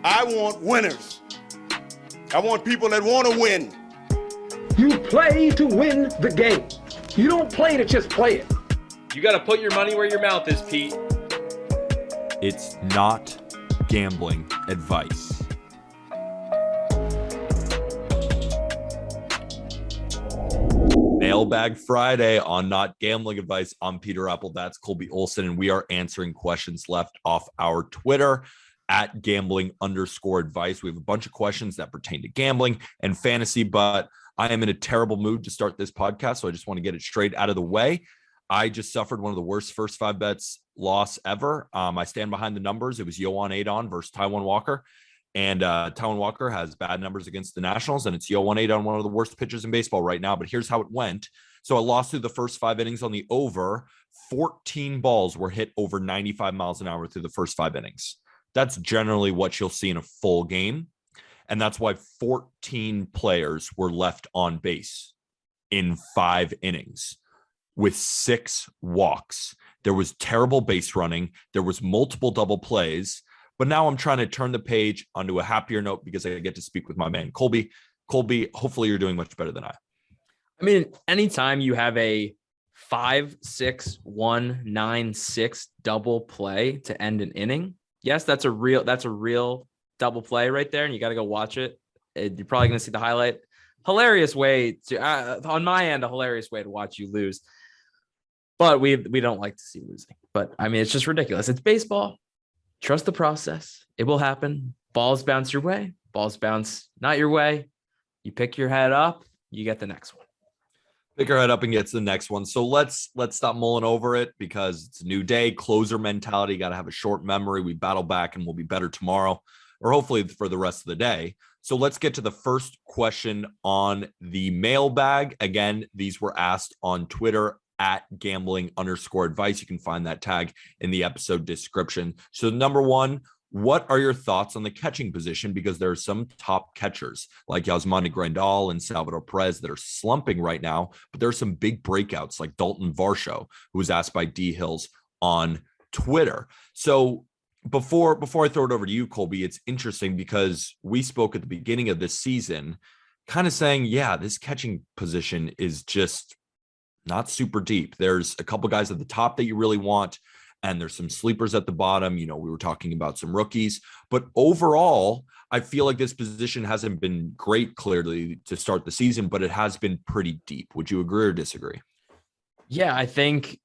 I want winners. I want people that want to win. You play to win the game. You don't play to just play it. You got to put your money where your mouth is, Pete. It's not gambling advice. Mailbag Friday on Not Gambling Advice. I'm Peter Apple. That's Colby Olson, and we are answering questions left off our Twitter at gambling_advice. We have a bunch of questions that pertain to gambling and fantasy, but I am in a terrible mood to start this podcast, so I just want to get it straight out of the way. I just suffered one of the worst first five bets loss ever. I stand behind the numbers. It was Yohan Adon versus Taijuan Walker. And Taijuan Walker has bad numbers against the Nationals, and it's Yohan Adon, one of the worst pitchers in baseball right now. But here's how it went. So I lost through the first 5 innings on the over. 14 balls were hit over 95 miles an hour through the first 5 innings. That's generally what you'll see in a full game. And that's why 14 players were left on base in 5 innings with 6 walks. There was terrible base running. There was multiple double plays. But now I'm trying to turn the page onto a happier note because I get to speak with my man, Colby. Colby, hopefully you're doing much better than I. I mean, anytime you have a 5-6-1-9-6 double play to end an inning, yes, that's a real double play right there, and you got to go watch it. You're probably going to see the highlight. Hilarious way to, on my end, a hilarious way to watch you lose. But we don't like to see losing. But I mean, it's just ridiculous. It's baseball. Trust the process. It will happen. Balls bounce your way. Balls bounce not your way. You pick your head up. You get the next one. Pick your head up and get to the next one. So let's stop mulling over it because it's a new day. Closer mentality. Got to have a short memory. We battle back and we'll be better tomorrow, or hopefully for the rest of the day. So let's get to the first question on the mailbag. Again, these were asked on Twitter at gambling_advice. You can find that tag in the episode description. So number one, what are your thoughts on the catching position? Because there are some top catchers like Yasmani Grandal and Salvador Perez that are slumping right now, but there are some big breakouts like Dalton Varshall, who was asked by D Hills on Twitter. So before I throw it over to you, Colby, it's interesting because we spoke at the beginning of this season kind of saying, yeah, this catching position is just not super deep. There's a couple guys at the top that you really want, and there's some sleepers at the bottom. You know, we were talking about some rookies, but overall, I feel like this position hasn't been great clearly to start the season, but it has been pretty deep. Would you agree or disagree? Yeah, I think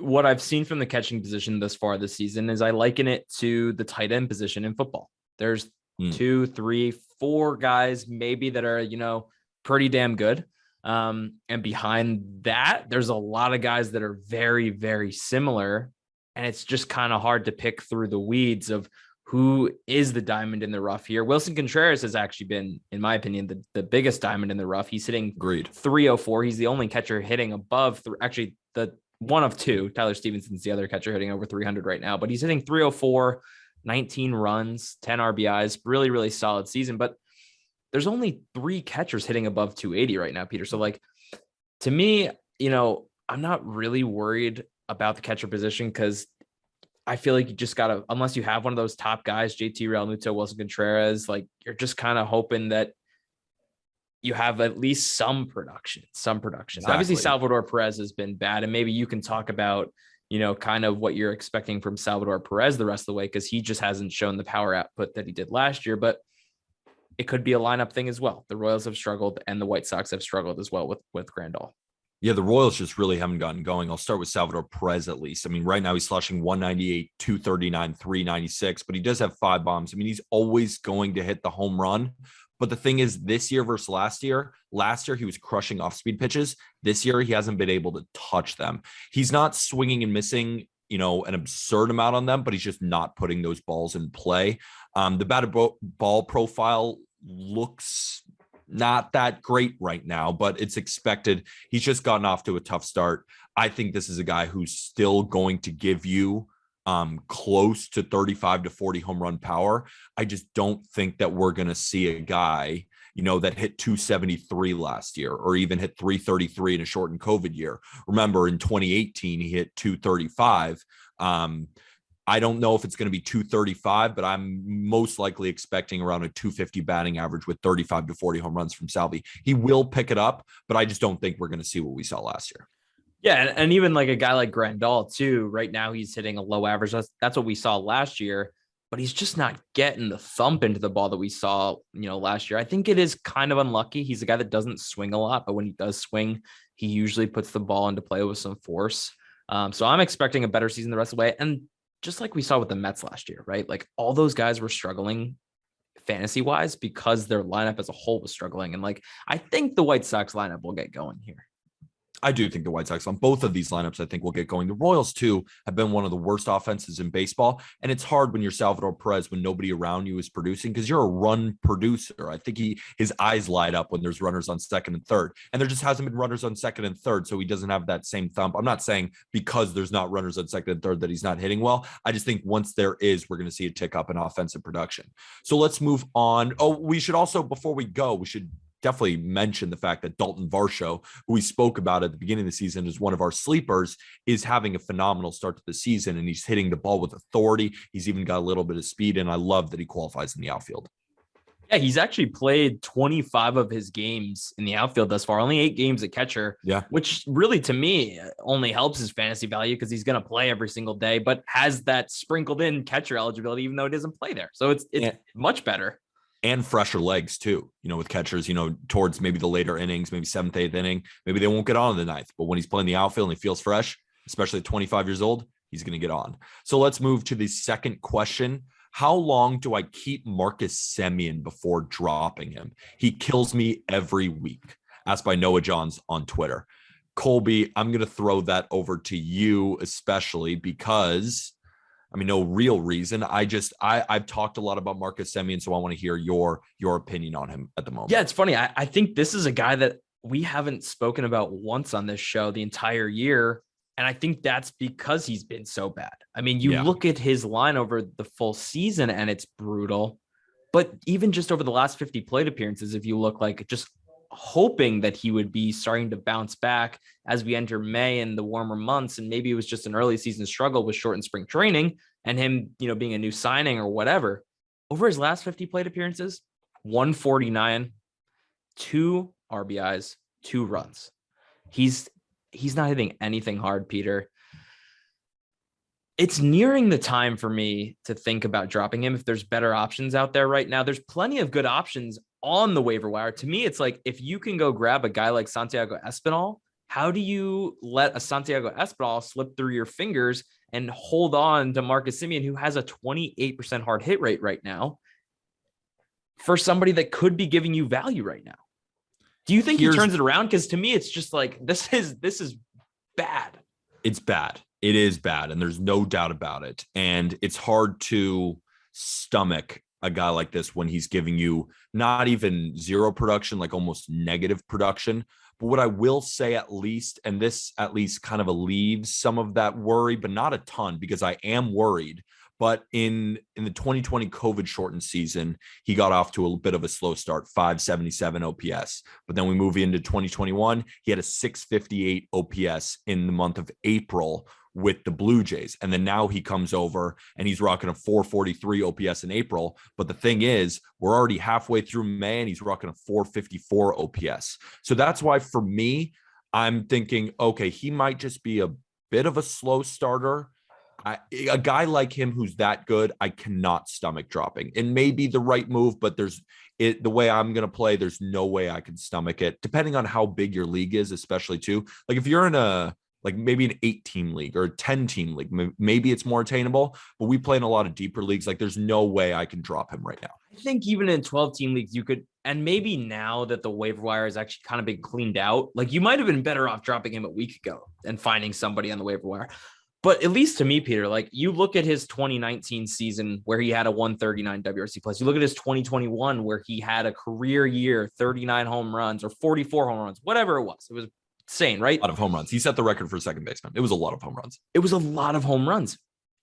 what I've seen from the catching position thus far this season is I liken it to the tight end position in football. There's 2, 3, 4 guys maybe that are, pretty damn good. And behind that, there's a lot of guys that are very, very similar. And it's just kind of hard to pick through the weeds of who is the diamond in the rough here. Wilson Contreras has actually been, in my opinion, the biggest diamond in the rough. He's hitting 304. He's the only catcher hitting above, actually the one of 2. Tyler Stevenson's the other catcher hitting over 300 right now, but he's hitting 304, 19 runs, 10 RBIs, really, really solid season. But there's only 3 catchers hitting above 280 right now, Peter. So to me, I'm not really worried about the catcher position because I feel like you just got to, unless you have one of those top guys, JT Realmuto, Wilson Contreras, you're just kind of hoping that you have at least some production. Exactly. Obviously, Salvador Perez has been bad, and maybe you can talk about, kind of what you're expecting from Salvador Perez the rest of the way, because he just hasn't shown the power output that he did last year. But it could be a lineup thing as well. The Royals have struggled and the White Sox have struggled as well with Grandal. Yeah, the Royals just really haven't gotten going. I'll start with Salvador Perez at least. I mean, right now he's slushing 198, 239, 396, but he does have 5 bombs. I mean, he's always going to hit the home run. But the thing is, this year versus last year he was crushing off-speed pitches. This year he hasn't been able to touch them. He's not swinging and missing, an absurd amount on them, but he's just not putting those balls in play. The batted ball profile looks not that great right now, but it's expected. He's just gotten off to a tough start. I think this is a guy who's still going to give you close to 35 to 40 home run power. I just don't think that we're going to see a guy, that hit 273 last year or even hit 333 in a shortened COVID year. Remember, in 2018, he hit 235. I don't know if it's going to be 235, but I'm most likely expecting around a 250 batting average with 35 to 40 home runs from Salvi. He will pick it up, but I just don't think we're going to see what we saw last year. Yeah, and even like a guy like Grandal too. Right now, he's hitting a low average. That's what we saw last year, but he's just not getting the thump into the ball that we saw, last year. I think it is kind of unlucky. He's a guy that doesn't swing a lot, but when he does swing, he usually puts the ball into play with some force. So I'm expecting a better season the rest of the way. And just like we saw with the Mets last year, right? Like all those guys were struggling fantasy wise because their lineup as a whole was struggling. And like, I think the White Sox lineup will get going here. I do think the White Sox on both of these lineups, I think will get going. The Royals, too, have been one of the worst offenses in baseball. And it's hard when you're Salvador Perez, when nobody around you is producing, because you're a run producer. I think his eyes light up when there's runners on second and third. And there just hasn't been runners on second and third, so he doesn't have that same thump. I'm not saying because there's not runners on second and third that he's not hitting well. I just think once there is, we're going to see a tick up in offensive production. So let's move on. Oh, we should also, before we go, we should definitely mention the fact that Dalton Varshall, who we spoke about at the beginning of the season as one of our sleepers, is having a phenomenal start to the season, and he's hitting the ball with authority. He's even got a little bit of speed, and I love that he qualifies in the outfield. Yeah, he's actually played 25 of his games in the outfield thus far, only 8 games at catcher, which really, to me, only helps his fantasy value because he's going to play every single day, but has that sprinkled in catcher eligibility, even though he doesn't play there. So it's much better. And fresher legs too, with catchers, towards maybe the later innings, maybe 7th, 8th inning, maybe they won't get on in the 9th, but when he's playing the outfield and he feels fresh, especially at 25 years old, he's going to get on. So let's move to the second question. How long do I keep Marcus Semien before dropping him? He kills me every week. Asked by Noah Johns on Twitter. Colby, I'm going to throw that over to you, especially because no real reason. I've talked a lot about Marcus Semien, so I want to hear your opinion on him at the moment. Yeah, it's funny. I think this is a guy that we haven't spoken about once on this show the entire year. And I think that's because he's been so bad. Look at his line over the full season and it's brutal. But even just over the last 50 plate appearances, if you look like just hoping that he would be starting to bounce back as we enter May and the warmer months. And maybe it was just an early season struggle with shortened spring training and him, being a new signing or whatever. Over his last 50 plate appearances, 149, 2 RBIs, 2 runs. He's not hitting anything hard, Peter. It's nearing the time for me to think about dropping him if there's better options out there right now. There's plenty of good options on the waiver wire. To me, it's like if you can go grab a guy like Santiago Espinal, how do you let a Santiago Espinal slip through your fingers and hold on to Marcus Semien, who has a 28% hard hit rate right now, for somebody that could be giving you value right now? Do you think he turns it around? Because to me, it's just like, this is bad. It's bad. It is bad. And there's no doubt about it. And it's hard to stomach a guy like this when he's giving you not even zero production, like almost negative production. But what I will say, at least, and this at least kind of alleviates some of that worry, but not a ton, because I am worried. But in the 2020 COVID shortened season, he got off to a bit of a slow start, 577 OPS. But then we move into 2021, he had a 658 OPS in the month of April with the Blue Jays. And then now he comes over and he's rocking a 443 OPS in April. But the thing is, we're already halfway through May and he's rocking a 454 OPS. So that's why for me, I'm thinking, okay, he might just be a bit of a slow starter. A guy like him who's that good, I cannot stomach dropping. It may be the right move, but the way I'm going to play, there's no way I can stomach it, depending on how big your league is, especially too. Like if you're in maybe an 8-team league or a 10-team league, maybe it's more attainable, but we play in a lot of deeper leagues. Like there's no way I can drop him right now. I think even in 12-team leagues, you could, and maybe now that the waiver wire has actually kind of been cleaned out, like you might have been better off dropping him a week ago and finding somebody on the waiver wire. But at least to me, Peter, like you look at his 2019 season where he had a 139 WRC plus. You look at his 2021 where he had a career year, 39 home runs or 44 home runs, whatever it was. It was insane, right? A lot of home runs. He set the record for second baseman. It was a lot of home runs. It was a lot of home runs.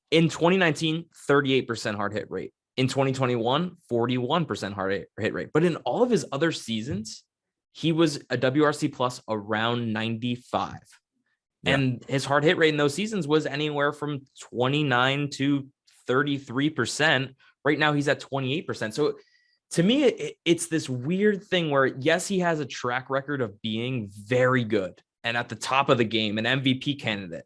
In 2019, 38% hard hit rate. In 2021, 41% hard hit rate. But in all of his other seasons, he was a WRC plus around 95. Yeah. And his hard hit rate in those seasons was anywhere from 29 to 33%. Right now he's at 28%. So to me, it's this weird thing where, yes, he has a track record of being very good and at the top of the game, an MVP candidate.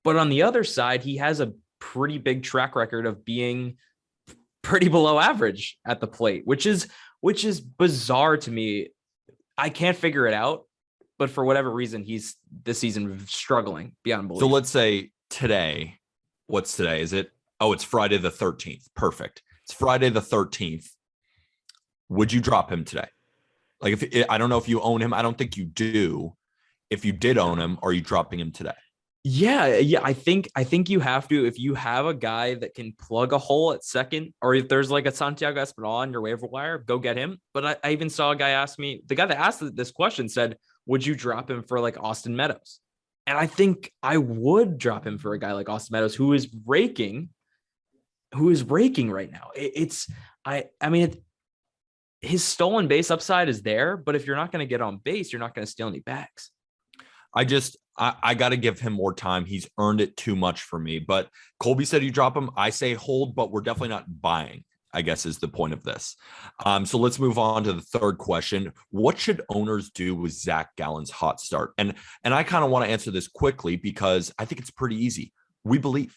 But on the other side, he has a pretty big track record of being pretty below average at the plate, which is bizarre to me. I can't figure it out, but for whatever reason, he's this season struggling beyond belief. So let's say today, what's today? Is it? Oh, it's Friday the 13th. Perfect. It's Friday the 13th. Would you drop him today? Like, I don't know if you own him. I don't think you do. If you did own him, are you dropping him today? Yeah. I think you have to. If you have a guy that can plug a hole at second, or if there's like a Santiago Espinal on your waiver wire, go get him. But I even saw a guy ask me, the guy that asked this question said, would you drop him for like Austin Meadows? And I think I would drop him for a guy like Austin Meadows, who is raking right now. His stolen base upside is there, but if you're not going to get on base, you're not going to steal any bags. I got to give him more time. He's earned it too much for me. But Colby said you drop him. I say hold, but we're definitely not buying, I guess is the point of this. So let's move on to the third question. What should owners do with Zach Gallen's hot start? And I kind of want to answer this quickly because I think it's pretty easy. We believe.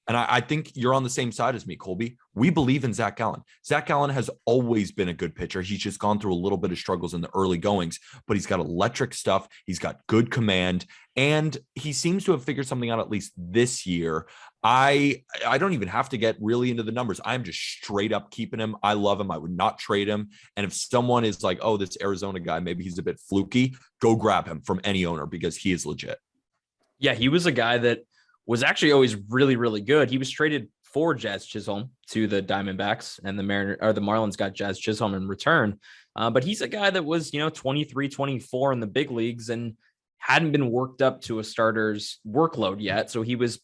And I think you're on the same side as me, Colby. We believe in Zach Gallen. Zach Gallen has always been a good pitcher. He's just gone through a little bit of struggles in the early goings, but he's got electric stuff. He's got good command, and he seems to have figured something out at least this year. I don't even have to get really into the numbers. I'm just straight up keeping him. I love him. I would not trade him. And if someone is like, oh, this Arizona guy, maybe he's a bit fluky, go grab him from any owner because he is legit. Yeah, he was a guy that was actually always really, really good. He was traded for Jazz Chisholm to the Diamondbacks, and the Marlins got Jazz Chisholm in return. But he's a guy that was, 23, 24 in the big leagues and hadn't been worked up to a starter's workload yet. So he was,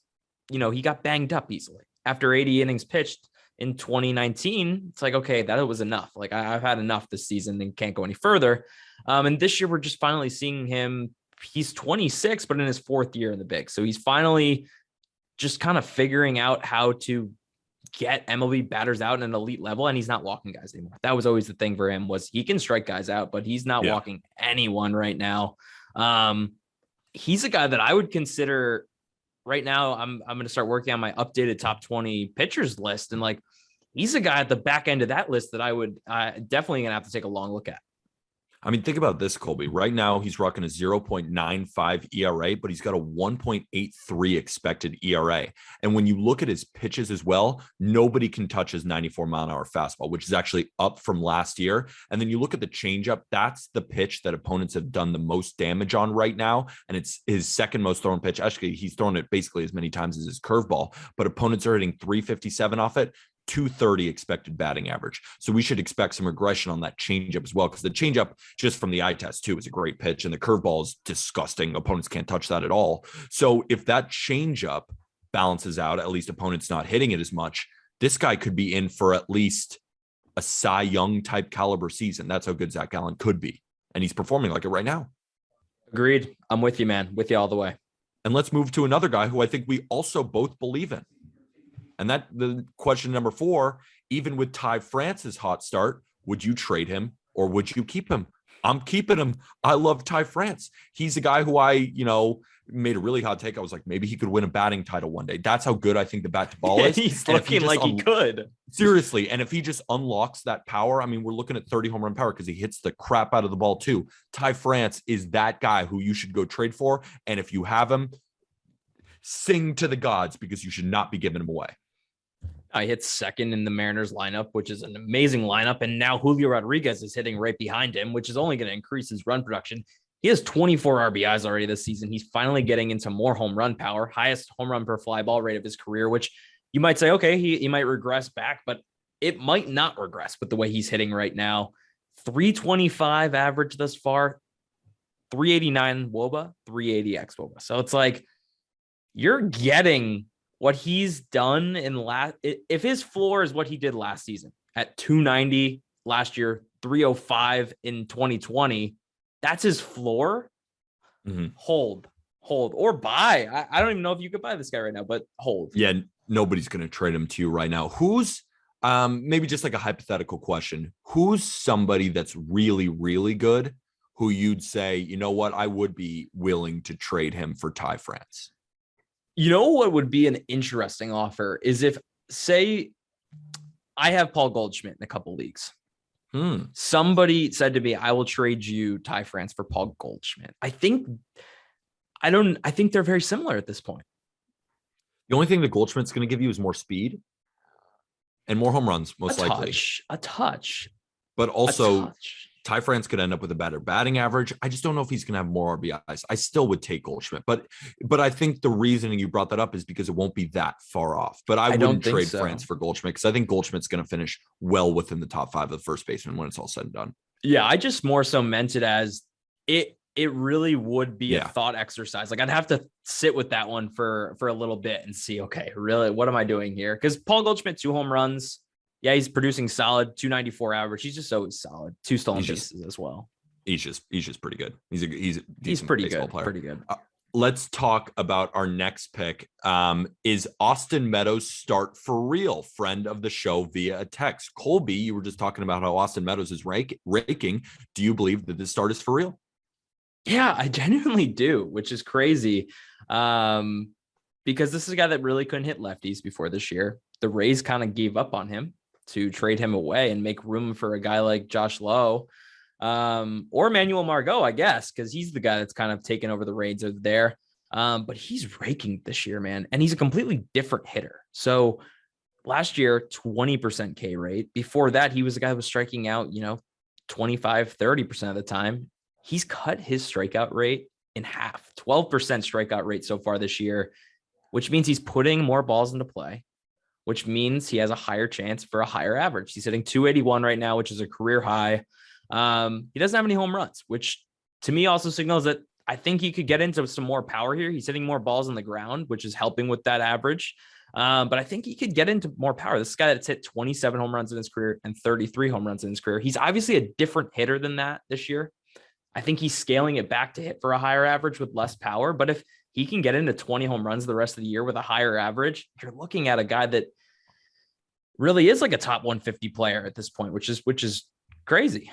he got banged up easily. After 80 innings pitched in 2019, it's like, okay, that was enough. Like I've had enough this season and can't go any further. And this year we're just finally seeing him. He's 26, but in his fourth year in the big. So he's finally just kind of figuring out how to get MLB batters out at an elite level, and he's not walking guys anymore. That was always the thing for him, was he can strike guys out, but he's not walking anyone right now. He's a guy that I would consider right now. I'm going to start working on my updated top 20 pitchers list. And like, he's a guy at the back end of that list that I would definitely going to have to take a long look at. I mean, think about this, Colby. Right now, he's rocking a 0.95 ERA, but he's got a 1.83 expected ERA. And when you look at his pitches as well, nobody can touch his 94-mile-an-hour fastball, which is actually up from last year. And then you look at the changeup, that's the pitch that opponents have done the most damage on right now. And it's his second most thrown pitch. Actually, he's thrown it basically as many times as his curveball, but opponents are hitting 357 off it. 230 expected batting average. So we should expect some regression on that changeup as well, because the changeup, just from the eye test too, is a great pitch, and the curveball is disgusting. Opponents can't touch that at all. So if that changeup balances out, at least opponents not hitting it as much, this guy could be in for at least a Cy Young type caliber season. That's how good Zach Gallen could be. And he's performing like it right now. Agreed. I'm with you, man. With you all the way. And let's move to another guy who I think we also both believe in. And that the question number 4, even with Ty France's hot start, would you trade him or would you keep him? I'm keeping him. I love Ty France. He's a guy who I, made a really hot take. I was like, maybe he could win a batting title one day. That's how good I think the bat to ball is. He's looking like he could. Seriously. And if he just unlocks that power, I mean, we're looking at 30 home run power because he hits the crap out of the ball too. Ty France is that guy who you should go trade for. And if you have him, sing to the gods, because you should not be giving him away. I hit second in the Mariners lineup, which is an amazing lineup. And now Julio Rodriguez is hitting right behind him, which is only going to increase his run production. He has 24 RBIs already this season. He's finally getting into more home run power, highest home run per fly ball rate of his career, which you might say, okay, he might regress back, but it might not regress with the way he's hitting right now. 325 average thus far, 389 WOBA, 380 xWOBA. So it's like you're getting what he's done if his floor is what he did last season at 290 last year, 305 in 2020, that's his floor. Hold or buy. I don't even know if you could buy this guy right now, but hold. Yeah, nobody's going to trade him to you right now. Who's maybe just like a hypothetical question? Who's somebody that's really, really good who you'd say, you know what, I would be willing to trade him for Ty France? You know what would be an interesting offer is if, say, I have Paul Goldschmidt in a couple leagues. Somebody said to me, I will trade you Ty France for Paul Goldschmidt. I think they're very similar at this point. The only thing that Goldschmidt's going to give you is more speed and more home runs, most likely. A touch. But also, Ty France could end up with a better batting average. I just don't know if he's going to have more RBIs. I still would take Goldschmidt. But I think the reasoning you brought that up is because it won't be that far off. But I wouldn't trade France for Goldschmidt because I think Goldschmidt's going to finish well within the top 5 of the first baseman when it's all said and done. Yeah, I just more so meant it as it really would be a thought exercise. Like I'd have to sit with that one for a little bit and see, okay, really, what am I doing here? Because Paul Goldschmidt, 2 home runs. Yeah, he's producing solid 294 average. He's just always solid. 2 stolen bases as well. He's just pretty good. He's a decent pretty baseball good. player. Pretty good. Let's talk about our next pick. Is Austin Meadows start for real? Friend of the show via a text. Colby, you were just talking about how Austin Meadows is raking. Do you believe that this start is for real? Yeah, I genuinely do, which is crazy. Because this is a guy that really couldn't hit lefties before this year. The Rays kind of gave up on him to trade him away and make room for a guy like Josh Lowe or Manuel Margot, I guess, because he's the guy that's kind of taken over the reins of there. But he's raking this year, man. And he's a completely different hitter. So last year, 20% K rate. Before that, he was a guy that was striking out, 25, 30% of the time. He's cut his strikeout rate in half, 12% strikeout rate so far this year, which means he's putting more balls into play, which means he has a higher chance for a higher average. He's hitting 281 right now, which is a career high. He doesn't have any home runs, which to me also signals that I think he could get into some more power here. He's hitting more balls on the ground, which is helping with that average. But I think he could get into more power. This guy that's hit 27 home runs in his career and 33 home runs in his career. He's obviously a different hitter than that this year. I think he's scaling it back to hit for a higher average with less power. But if he can get into 20 home runs the rest of the year with a higher average, you're looking at a guy that really is like a top 150 player at this point, which is crazy.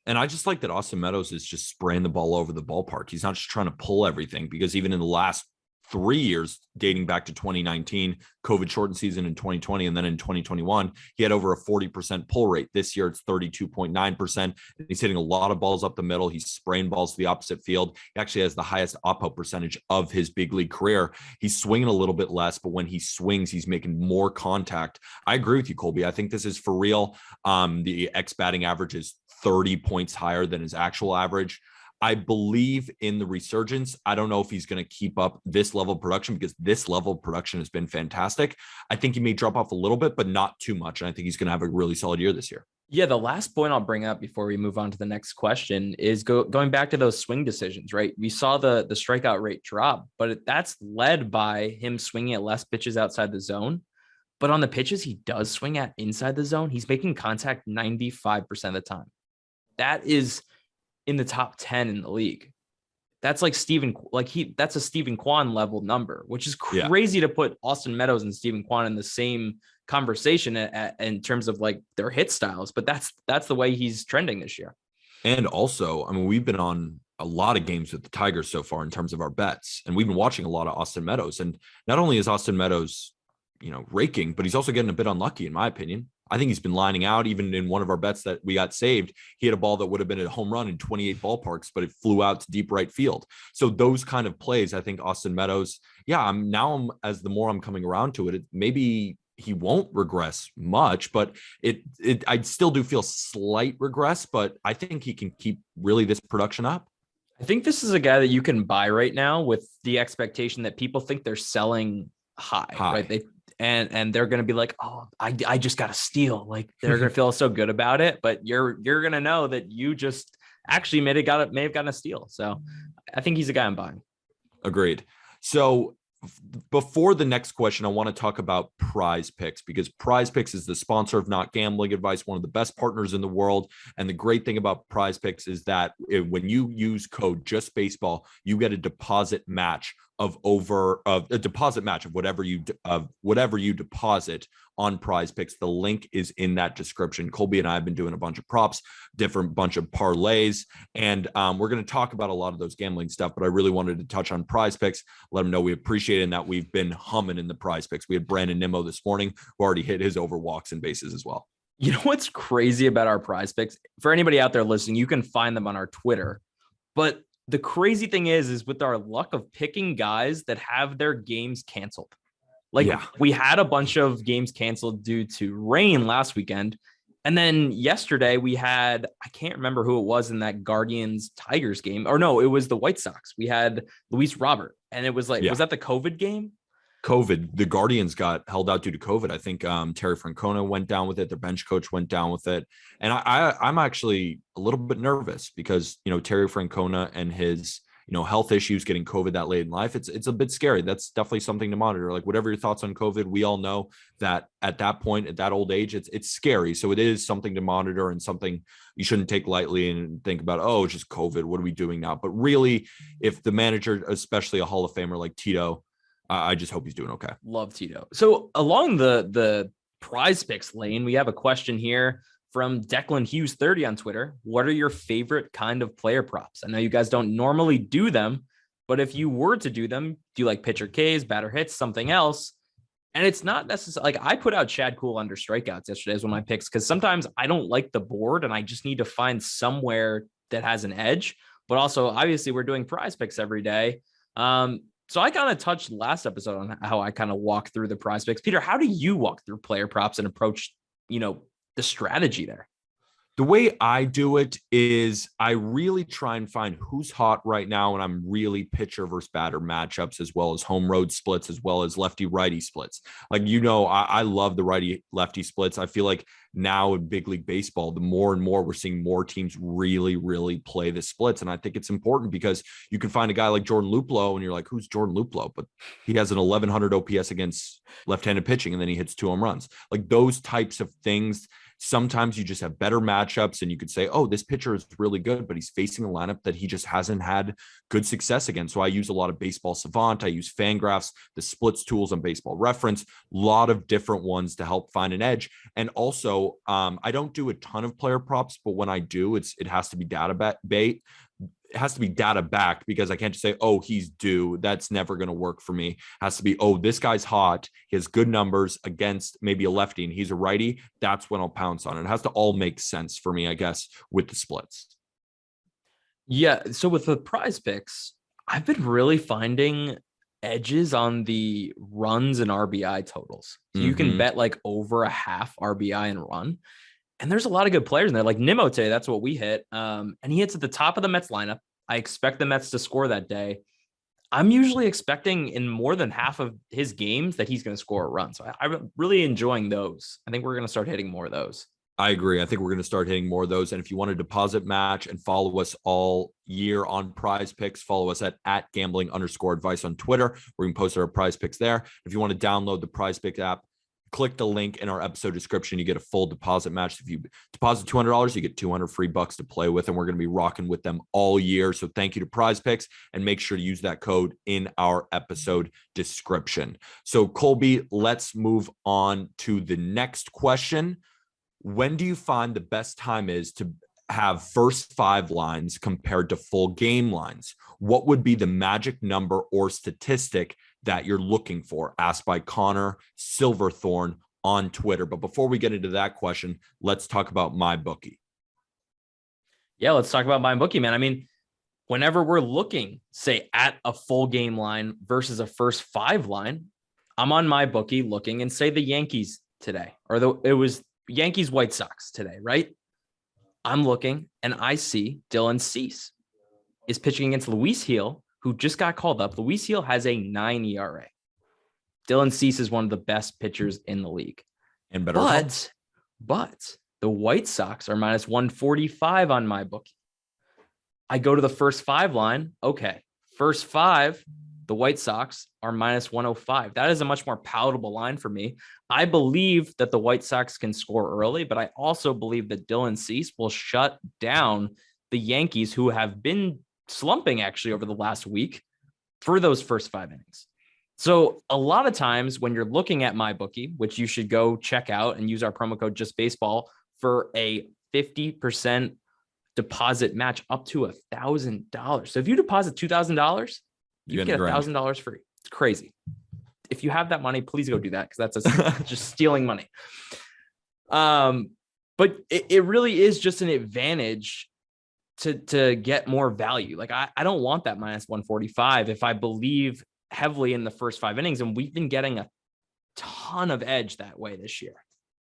And I just like that Austin Meadows is just spraying the ball over the ballpark. He's not just trying to pull everything, because even in the last 3 years, dating back to 2019, COVID shortened season in 2020, and then in 2021, he had over a 40% pull rate. This year, it's 32.9%. He's hitting a lot of balls up the middle. He's spraying balls to the opposite field. He actually has the highest op-out percentage of his big league career. He's swinging a little bit less, but when he swings, he's making more contact. I agree with you, Colby. I think this is for real. The X batting average is 30 points higher than his actual average. I believe in the resurgence. I don't know if he's going to keep up this level of production, because this level of production has been fantastic. I think he may drop off a little bit, but not too much. And I think he's going to have a really solid year this year. Yeah, the last point I'll bring up before we move on to the next question is going back to those swing decisions, right? We saw the strikeout rate drop, but that's led by him swinging at less pitches outside the zone. But on the pitches he does swing at inside the zone, he's making contact 95% of the time. That is in the top 10 in the league. That's like that's a Steven Kwan level number, which is crazy to put Austin Meadows and Steven Kwan in the same conversation in terms of like their hit styles. But that's the way he's trending this year. And also, I mean, we've been on a lot of games with the Tigers so far in terms of our bets, and we've been watching a lot of Austin Meadows. And not only is Austin Meadows, raking, but he's also getting a bit unlucky, in my opinion. I think he's been lining out. Even in one of our bets that we got saved, he had a ball that would have been a home run in 28 ballparks, but it flew out to deep right field. So those kind of plays, I think Austin Meadows, as the more I'm coming around to it, maybe he won't regress much, but I still do feel slight regress, but I think he can keep really this production up. I think this is a guy that you can buy right now with the expectation that people think they're selling high. Right? And they're going to be like, oh, I just got a steal. Like they're going to feel so good about it, but you're going to know that you just actually may have gotten a steal. So I think he's a guy I'm buying. Agreed. So before the next question, I want to talk about Prize Picks, because Prize Picks is the sponsor of Not Gambling Advice, one of the best partners in the world. And the great thing about Prize Picks is that when you use code JustBaseball, you get a deposit match of a deposit match of whatever you deposit on Prize Picks. The link is in that description. Colby and I have been doing a bunch of props, different bunch of parlays, and we're going to talk about a lot of those gambling stuff, but I really wanted to touch on Prize Picks, let them know we appreciate it and that we've been humming in the Prize Picks. We had Brandon Nimmo this morning who already hit his over walks and bases as well. You know what's crazy about our Prize Picks? For anybody out there listening, you can find them on our Twitter, but the crazy thing is with our luck of picking guys that have their games canceled. We had a bunch of games canceled due to rain last weekend. And then yesterday we had, I can't remember who it was in that Guardians Tigers game, or no, it was the White Sox. We had Luis Robert, and it was was that the COVID game? COVID, the Guardians got held out due to COVID. I think Terry Francona went down with it. Their bench coach went down with it. And I'm actually a little bit nervous because, Terry Francona and his, health issues, getting COVID that late in life, it's a bit scary. That's definitely something to monitor. Like, whatever your thoughts on COVID, we all know that at that point, at that old age, it's scary. So it is something to monitor and something you shouldn't take lightly and think about, oh, it's just COVID. What are we doing now? But really, if the manager, especially a Hall of Famer like Tito, I just hope he's doing okay. Love Tito. So along the Prize Picks lane, we have a question here from Declan Hughes 30 on Twitter. What are your favorite kind of player props? I know you guys don't normally do them, but if you were to do them, do you like pitcher Ks, batter hits, something else? And it's not necessarily I put out Chad Kuhl under strikeouts yesterday as one of my picks, because sometimes I don't like the board and I just need to find somewhere that has an edge. But also, obviously, we're doing Prize Picks every day. So I kind of touched last episode on how I kind of walk through the Prize Picks. Peter, how do you walk through player props and approach, the strategy there? The way I do it is I really try and find who's hot right now. And I'm really pitcher versus batter matchups, as well as home road splits, as well as lefty righty splits. I love the righty lefty splits. I feel like now in big league baseball, the more and more we're seeing more teams really, really play the splits. And I think it's important because you can find a guy like Jordan Luplow and you're like, who's Jordan Luplow? But he has an 1100 OPS against left-handed pitching, and then he hits 2 home runs. Like, those types of things. Sometimes you just have better matchups and you could say, oh, this pitcher is really good, but he's facing a lineup that he just hasn't had good success against. So I use a lot of Baseball Savant. I use Fangraphs, the splits tools on Baseball Reference, a lot of different ones to help find an edge. And also, I don't do a ton of player props, but when I do, it has to be it has to be data backed, because I can't just say, oh, he's due. That's never going to work for me. It has to be, oh, this guy's hot. He has good numbers against maybe a lefty and he's a righty. That's when I'll pounce on it. It has to all make sense for me, I guess, with the splits. Yeah. So with the Prize Picks, I've been really finding edges on the runs and RBI totals. So you can bet over a half RBI and run. And there's a lot of good players in there, like Nimmo today. That's what we hit. And he hits at the top of the Mets lineup. I expect the Mets to score that day. I'm usually expecting in more than half of his games that he's going to score a run. So I'm really enjoying those. I think we're going to start hitting more of those. I agree. I think we're going to start hitting more of those. And if you want to deposit match and follow us all year on Prize Picks, follow us at @gambling_advice on Twitter. We're going to post our Prize Picks there. If you want to download the Prize Picks app, click the link in our episode description. You get a full deposit match. If you deposit $200, you get $200 free to play with, and we're going to be rocking with them all year. So thank you to Prize Picks, and make sure to use that code in our episode description. So Colby, let's move on to the next question. When do you find the best time is to have first 5 lines compared to full game lines? What would be the magic number or statistic that you're looking for? Asked by Connor Silverthorne on Twitter. But before we get into that question, let's talk about MyBookie. Yeah, let's talk about MyBookie, man. I mean, whenever we're looking, say, at a full game line versus a first 5 line, I'm on MyBookie looking and say the Yankees today, or it was Yankees White Sox today, right? I'm looking and I see Dylan Cease is pitching against Luis Gil, who just got called up. Luis Gil has a 9 ERA. Dylan Cease is one of the best pitchers in the league. And better. But the White Sox are minus 145 on MyBookie. I go to the first 5 line. Okay. First 5, the White Sox are minus 105. That is a much more palatable line for me. I believe that the White Sox can score early, but I also believe that Dylan Cease will shut down the Yankees, who have been slumping actually over the last week. for those first 5 innings. So a lot of times when you're looking at MyBookie, which you should go check out and use our promo code JustBaseball for a 50% deposit match up to $1,000. So if you deposit $2,000, you get $1,000 free. It's crazy. If you have that money, please go do that, because that's just stealing money. But it really is just an advantage to get more value. Like I don't want that minus 145 if I believe heavily in the first 5 innings, and we've been getting a ton of edge that way this year.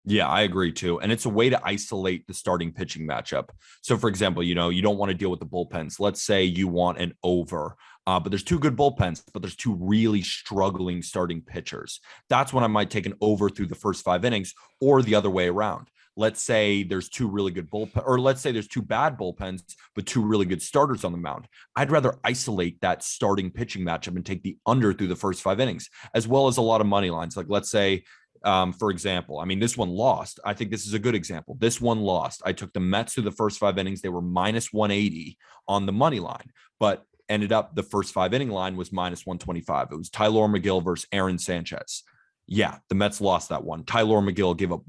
Yeah, I agree too. And it's a way to isolate the starting pitching matchup. So for example, you don't want to deal with the bullpens. Let's say you want an over, but there's 2 good bullpens, but there's 2 really struggling starting pitchers. That's when I might take an over through the first 5 innings, or the other way around. Let's say there's 2 really good bullpen, or let's say there's 2 bad bullpens, but 2 really good starters on the mound. I'd rather isolate that starting pitching matchup and take the under through the first 5 innings, as well as a lot of money lines. Like let's say, for example, I mean, this one lost. I think this is a good example. This one lost. I took the Mets through the first 5 innings. They were minus 180 on the money line, but ended up the first 5 inning line was minus 125. It was Tyler McGill versus Aaron Sanchez. Yeah, the Mets lost that one. Tyler McGill gave up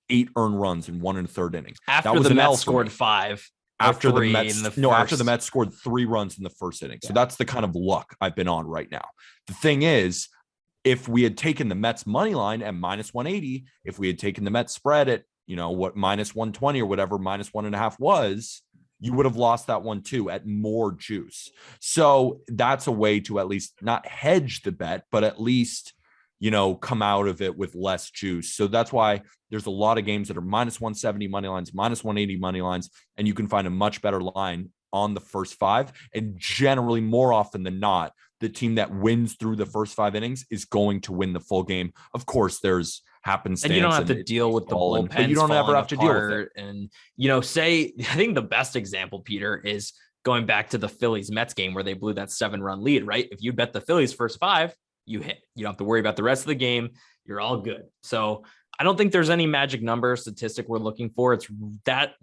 8 earned runs in 1 1/3 innings. After that was the Mets scored 5. After the Mets scored 3 runs in the first inning. So that's the kind of luck I've been on right now. The thing is, if we had taken the Mets money line at minus 180, if we had taken the Mets spread at, what, minus 120 or whatever, minus 1.5 was, you would have lost that one too at more juice. So that's a way to at least not hedge the bet, but at least, come out of it with less juice. So that's why there's a lot of games that are minus 170 money lines, minus 180 money lines, and you can find a much better line on the first 5. And generally, more often than not, the team that wins through the first 5 innings is going to win the full game. Of course, there's happenstance. And you don't have to deal with the bullpen, but you don't ever have to deal with it. And, I think the best example, Peter, is going back to the Phillies Mets game where they blew that 7-run lead, right? If you bet the Phillies first 5, you hit. You don't have to worry about the rest of the game. You're all good. So I don't think there's any magic number statistic we're looking for. It's that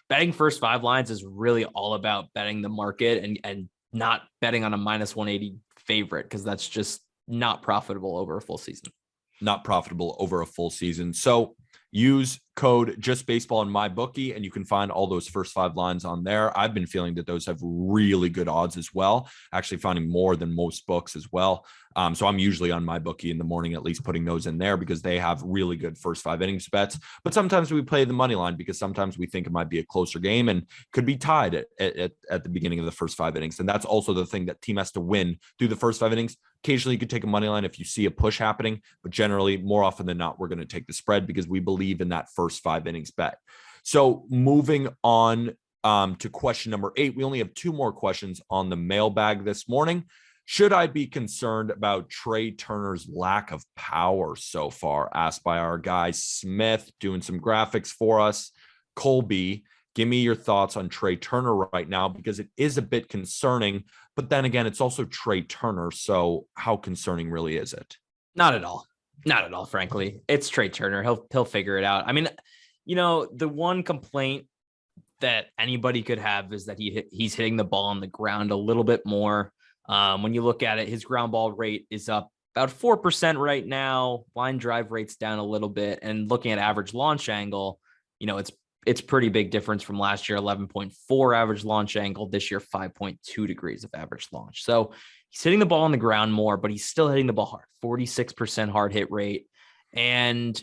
betting first 5 lines is really all about betting the market and not betting on a minus 180 favorite, because that's just not profitable over a full season. Not profitable over a full season. So use code JustBaseball in MyBookie, and you can find all those first 5 lines on there. I've been feeling that those have really good odds as well, actually finding more than most books as well. So I'm usually on MyBookie in the morning, at least putting those in there, because they have really good first 5 innings bets. But sometimes we play the money line because sometimes we think it might be a closer game and could be tied at the beginning of the first 5 innings. And that's also the thing, that team has to win through the first 5 innings. Occasionally you could take a money line if you see a push happening, but generally, more often than not, we're going to take the spread because we believe in that first 5 innings bet. So moving on to question number 8, we only have 2 more questions on the mailbag this morning. Should I be concerned about Trey Turner's lack of power so far? Asked by our guy Smith, doing some graphics for us. Colby, give me your thoughts on Trey Turner right now, because it is a bit concerning, but then again, it's also Trey Turner. So how concerning really is it? Not at all. Not at all, frankly. It's Trey Turner. He'll figure it out. I mean, the one complaint that anybody could have is that he's hitting the ball on the ground a little bit more. When you look at it, his ground ball rate is up about 4% right now. Line drive rate's down a little bit. And looking at average launch angle, it's pretty big difference from last year, 11.4 average launch angle. This year, 5.2 degrees of average launch. So he's hitting the ball on the ground more, but he's still hitting the ball hard, 46% hard hit rate. And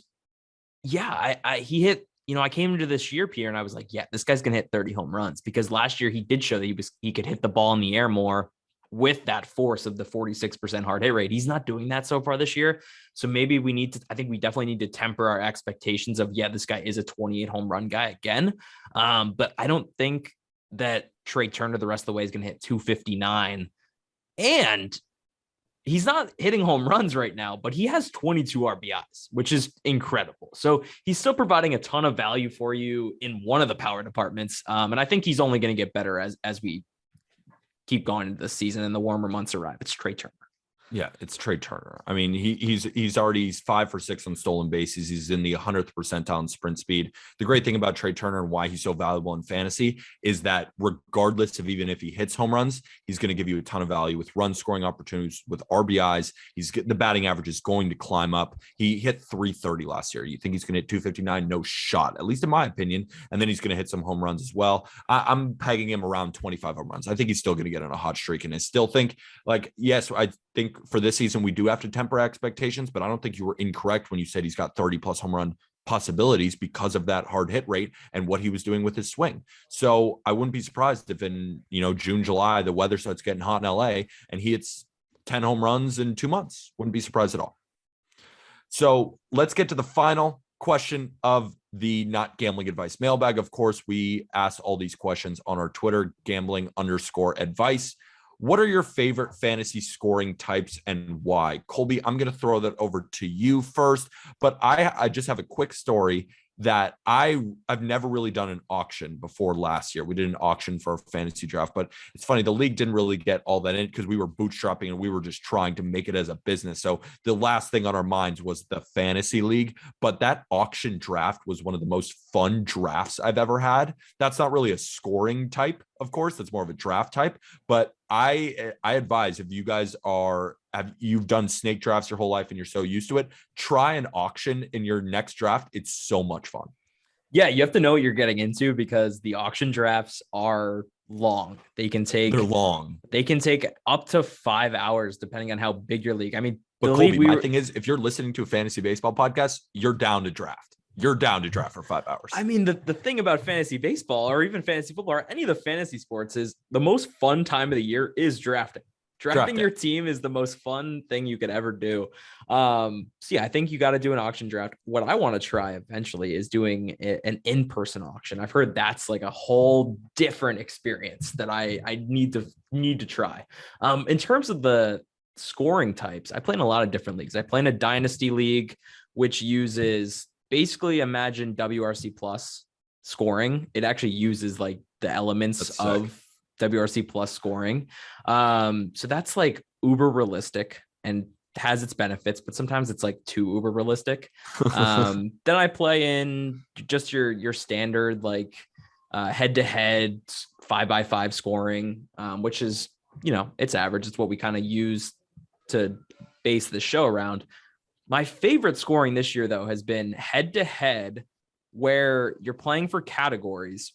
yeah, he hit, I came into this year, Pierre, and I was like, yeah, this guy's going to hit 30 home runs, because last year he did show that he could hit the ball in the air more with that force of the 46% hard hit rate. He's not doing that so far this year. So maybe I think we definitely need to temper our expectations of, this guy is a 28 home run guy again. But I don't think that Trey Turner the rest of the way is going to hit 259. And he's not hitting home runs right now, but he has 22 RBIs, which is incredible. So he's still providing a ton of value for you in one of the power departments. And I think he's only going to get better as we keep going into the season and the warmer months arrive. It's Trey Turner. Yeah, it's Trey Turner. I mean, he's 5 for 6 on stolen bases. He's in the 100th percentile in sprint speed. The great thing about Trey Turner and why he's so valuable in fantasy is that regardless of even if he hits home runs, he's going to give you a ton of value with run scoring opportunities, with RBIs. The batting average is going to climb up. He hit 330 last year. You think he's going to hit 259? No shot, at least in my opinion. And then he's going to hit some home runs as well. I'm pegging him around 25 home runs. I think he's still going to get on a hot streak. And I still think, like, yes, I think for this season, we do have to temper expectations, but I don't think you were incorrect when you said he's got 30 plus home run possibilities because of that hard hit rate and what he was doing with his swing. So I wouldn't be surprised if in, June, July, the weather starts getting hot in LA and he hits 10 home runs in 2 months. Wouldn't be surprised at all. So let's get to the final question of the Not Gambling Advice mailbag. Of course, we asked all these questions on our Twitter, gambling_advice. What are your favorite fantasy scoring types and why? Colby, I'm going to throw that over to you first, but I just have a quick story that I've never really done an auction before last year. We did an auction for a fantasy draft, but it's funny, the league didn't really get all that in because we were bootstrapping and we were just trying to make it as a business. So the last thing on our minds was the fantasy league, but that auction draft was one of the most fun drafts I've ever had. That's not really a scoring type, of course, that's more of a draft type, but I advise if you guys you've done snake drafts your whole life and you're so used to it, try an auction in your next draft. It's so much fun. Yeah, you have to know what you're getting into because the auction drafts are long. They're long. They can take up to 5 hours depending on how big your league. I mean, but Colby, my thing is, if you're listening to a fantasy baseball podcast, you're down to draft. You're down to draft for 5 hours. I mean, the thing about fantasy baseball or even fantasy football or any of the fantasy sports is the most fun time of the year is drafting. Drafting your team is the most fun thing you could ever do. So yeah, I think you got to do an auction draft. What I want to try eventually is doing an in-person auction. I've heard that's like a whole different experience that I need to try. In terms of the scoring types, I play in a lot of different leagues. I play in a dynasty league, which uses basically imagine WRC plus scoring. It actually uses like the elements of WRC plus scoring. So that's like uber realistic and has its benefits, but sometimes it's like too uber realistic. Then I play in just your standard like head-to-head 5x5 scoring, which is, it's average. It's what we kind of use to base the show around. My favorite scoring this year, though, has been head-to-head where you're playing for categories.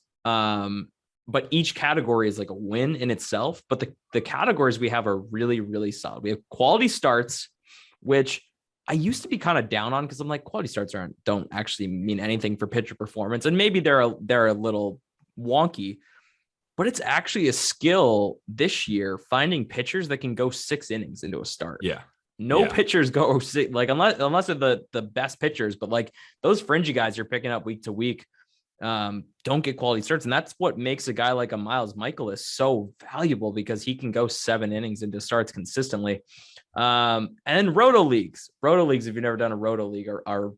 But each category is like a win in itself. But the categories we have are really, really solid. We have quality starts, which I used to be kind of down on because I'm like, quality starts don't actually mean anything for pitcher performance. And maybe they're a little wonky, but it's actually a skill this year, finding pitchers that can go 6 innings into a start. Yeah. No pitchers go like unless they're the best pitchers, but like those fringy guys you're picking up week to week don't get quality starts. And that's what makes a guy like a Miles Michaelis so valuable because he can go 7 innings into starts consistently. And then Roto Leagues, if you've never done a Roto League are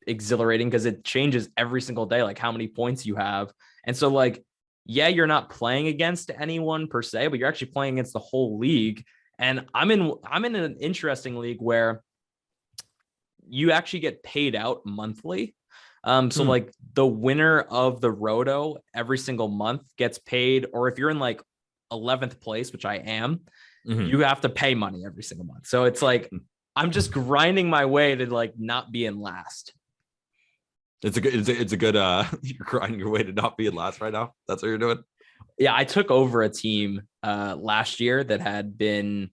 exhilarating because it changes every single day, like how many points you have. And so like, yeah, you're not playing against anyone per se, but you're actually playing against the whole league. And I'm in an interesting league where you actually get paid out monthly. So like the winner of the Roto every single month gets paid, or if you're in like 11th place, which I am, you have to pay money every single month. So it's like, I'm just grinding my way to like not be in last. It's a good, you're grinding your way to not be in last right now. That's what you're doing. Yeah. I took over a team last year that had been,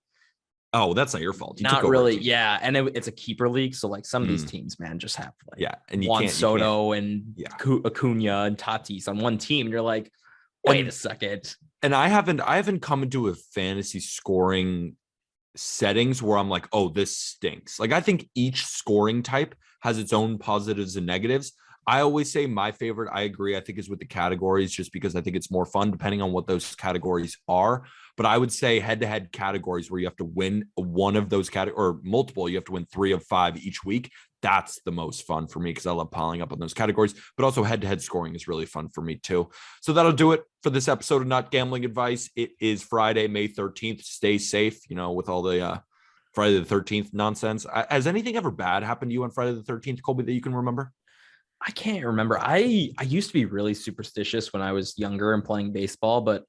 oh, that's not your fault. You not really. Yeah. And it's a keeper league. So like some of these teams, man, just have like and Juan Soto and Acuna and Tatis on one team. And you're like, wait a second. And I haven't come into a fantasy scoring settings where I'm like, oh, this stinks. Like I think each scoring type has its own positives and negatives. I always say my favorite, I agree, I think is with the categories just because I think it's more fun depending on what those categories are. But I would say head-to-head categories where you have to win one of those categories or multiple, you have to win 3 of 5 each week. That's the most fun for me because I love piling up on those categories, but also head-to-head scoring is really fun for me too. So that'll do it for this episode of Not Gambling Advice. It is Friday, May 13th. Stay safe, with all the Friday the 13th nonsense. Has anything ever bad happened to you on Friday the 13th, Colby, that you can remember? I can't remember. I used to be really superstitious when I was younger and playing baseball, but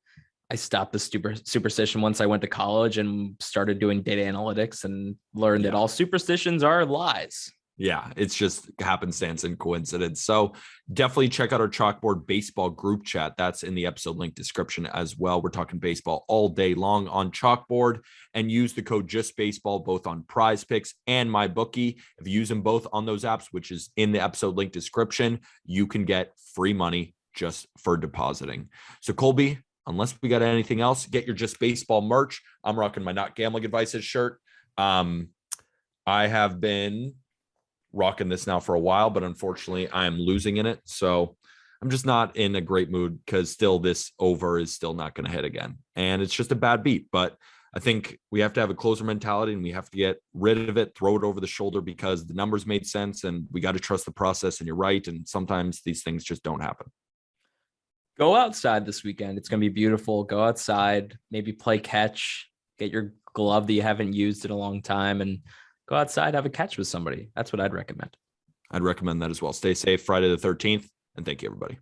I stopped the superstition once I went to college and started doing data analytics and learned that all superstitions are lies. Yeah, it's just happenstance and coincidence. So definitely check out our Chalkboard Baseball group chat. That's in the episode link description as well. We're talking baseball all day long on Chalkboard, and use the code JustBaseball both on Prize Picks and MyBookie. If you use them both on those apps, which is in the episode link description, you can get free money just for depositing. So Colby, unless we got anything else, get your Just Baseball merch. I'm rocking my Not Gambling Advices shirt. I have been rocking this now for a while, but unfortunately I am losing in it. So I'm just not in a great mood because still this over is still not going to hit again. And it's just a bad beat. But I think we have to have a closer mentality and we have to get rid of it, throw it over the shoulder because the numbers made sense and we got to trust the process. And you're right. And sometimes these things just don't happen. Go outside this weekend. It's going to be beautiful. Go outside, maybe play catch, get your glove that you haven't used in a long time, and go outside, have a catch with somebody. That's what I'd recommend. I'd recommend that as well. Stay safe Friday the 13th, and thank you, everybody.